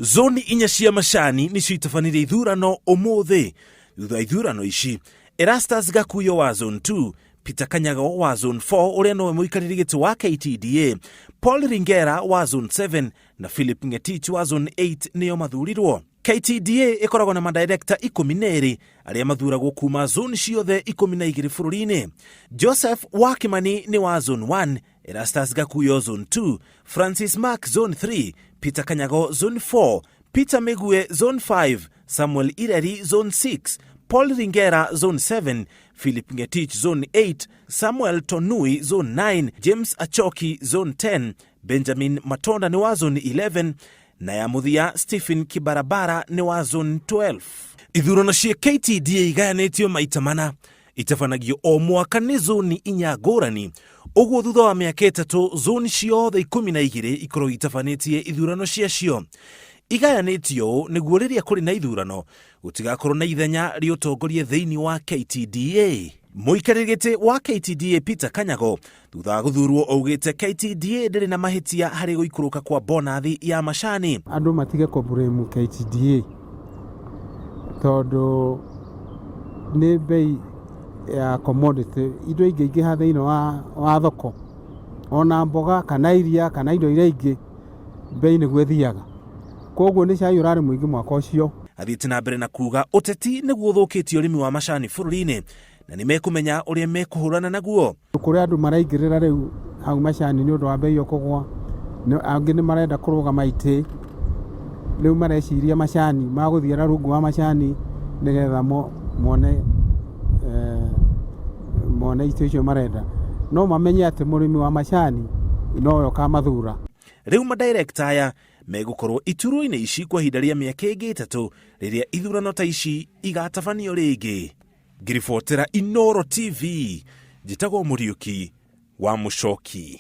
Zoni inya cia macani nicio itabanire Ithurano umuthi. Thutha Ithurano ici, Erastus Gakuyo wa Zone 2, Peter Kanyago wa Zone 4 uria nowe Muikariri giti wa KTDA, Paul Ringera wa Zone 7 na Philip Ngetich wa Zone 8 nio mathuritwo. KTDA ikoragwo na Madirector 12 aria mathuragwo kuma zone ciothe 12 bũrũri-inĩ. Joseph wa Kimani ni wa Zone 1, Erastus Gakuyo Zone 2, Francis Mark Zone 3, Peter Kanyago Zone 4, Peter Meguikara Zone 5, Samuel Ireri Zone 6, Paul Ringera Zone 7, Philip Ngetich Zone 8, Samuel Tonui Zone 9, James Achoki Zone 10, Benjamin Matonda ni wa Zone 11, na ya muthia Stephen Kibarabara ni wa Zone 12. Ithurano cia KTDA igayanĩtio maita mana, itabanagio o mwaka ni zoni inya ngũrani. Ũguo thutha wa miaka itatu zoni ciothe 12 ikorwo itabanĩtie ithurano ciacio. Igayanĩtio nĩguo rĩrĩa kũrĩ na ithurano gũtigakorwo na ithenya rĩa ũtongoria thĩinĩ wa KTDA. Muikariri giti wa KTDA Peter Kanyago thutha wa guthurwo augite KTDA ndĩrĩ na mahĩtia harĩ gũikũrũka kwa bonathi ya macani. Andũ matige kũburemu KTDA tondũ nĩ bei ya commodity indo ingĩ thĩinĩ wa thoko, ona mboga kana iria kana indo iria ingĩ bei nĩguo thiaga. Koguo nĩ cai ũrarĩ mũingĩ mwaka ũcio. Athiĩte na mbere na kuga ũteti nĩguo ũthũkĩtie ũrĩmi wa macani bũrũri-inĩ na nĩ mekumenya ũrĩa mekũhũrana naguo. Kũrĩ andũ maraingĩrĩra rĩu hau macani nĩ ũndũ wa bei kũgwa, angĩ nĩ marenda kũrũgama itĩ, rĩu mareciria macani magũthiĩra rungu wa macani nĩgetha mone itĩ icio marenda. No mamenye atĩ mũrĩmi wa macani no yo kamathura. Rĩu Madirector aya megũkorwo ituro-inĩ ici kwa ihinda rĩa mĩaka ĩngĩ 3 rĩrĩa ithurano ta ici igatabanio rĩngĩ. Ngiribotera Inooro TV, njĩtagwo Mũriũki wa Mũcoki.